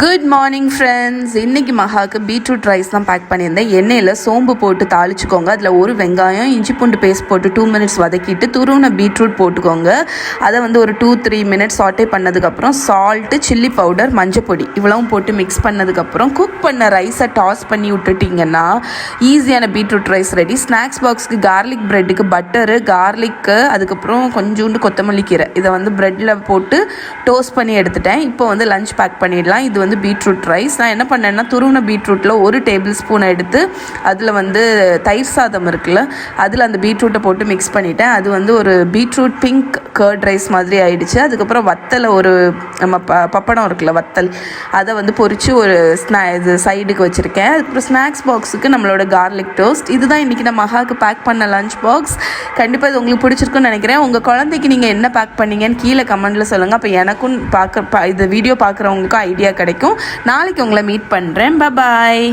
Good morning friends. இன்றைக்கி மகாவுக்கு beetroot rice தான் back பண்ணியிருந்தேன். எண்ணெயில் சோம்பு போட்டு தாளிச்சுக்கோங்க. அதில் ஒரு வெங்காயம் இஞ்சி பூண்டு பேஸ்ட் போட்டு 2 மினிட்ஸ் வதக்கிட்டு துருவின பீட்ரூட் போட்டுக்கோங்க. அதை வந்து ஒரு 2-3 மினிட்ஸ் சாட்டே பண்ணதுக்கப்புறம் சால்ட்டு, சில்லி பவுடர், மஞ்சப்பொடி இவ்வளவும் போட்டு மிக்ஸ் பண்ணதுக்கப்புறம் குக் பண்ண ரைஸை டாஸ் பண்ணி விட்டுட்டிங்கன்னா ஈஸியான பீட்ரூட் ரைஸ் ரெடி. ஸ்நாக்ஸ் பாக்ஸுக்கு கார்லிக் ப்ரெட்டுக்கு பட்டரு, கார்லிக்கு, அதுக்கப்புறம் கொஞ்சோண்டு கொத்தமல்லி கீரை இதை வந்து ப்ரெட்டில் போட்டு டோஸ்ட் பண்ணி எடுத்துட்டேன். இப்போ வந்து லஞ்ச் பேக் பண்ணிடலாம். இது வந்து பீட்ரூட் ரைஸ். நான் என்ன பண்ணேன்னா துருவின பீட்ரூட்டில் 1 டேபிள் ஸ்பூன் எடுத்து அதில் வந்து தயிர் சாதம் இருக்குல்ல, அதில் அந்த பீட்ரூட்டை போட்டு மிக்ஸ் பண்ணிட்டேன். அது வந்து ஒரு பீட்ரூட் பிங்க் கர்ட் ரைஸ் மாதிரி ஆயிடுச்சு. அதுக்கப்புறம் வத்தலை ஒரு நம்ம பப்படம் இருக்குல்ல வத்தல், அதை வந்து பொரித்து ஒரு இது சைடுக்கு வச்சுருக்கேன். அதுக்கப்புறம் ஸ்நாக்ஸ் பாக்ஸுக்கு நம்மளோட கார்லிக் டோஸ்ட். இதுதான் இன்றைக்கி நான் மகாவுக்கு பேக் பண்ண லஞ்ச் பாக்ஸ். கண்டிப்பாக இது உங்களுக்கு பிடிச்சிருக்குன்னு நினைக்கிறேன். உங்கள் குழந்தைக்கு நீங்கள் என்ன பேக் பண்ணீங்கன்னு கீழே கமெண்ட்டில் சொல்லுங்கள். அப்போ எனக்கும் இந்த வீடியோ பார்க்குறவங்களுக்கும் ஐடியா கிடைக்கும். நாளைக்கு உங்களை மீட் பண்ணுறேன். பாய்.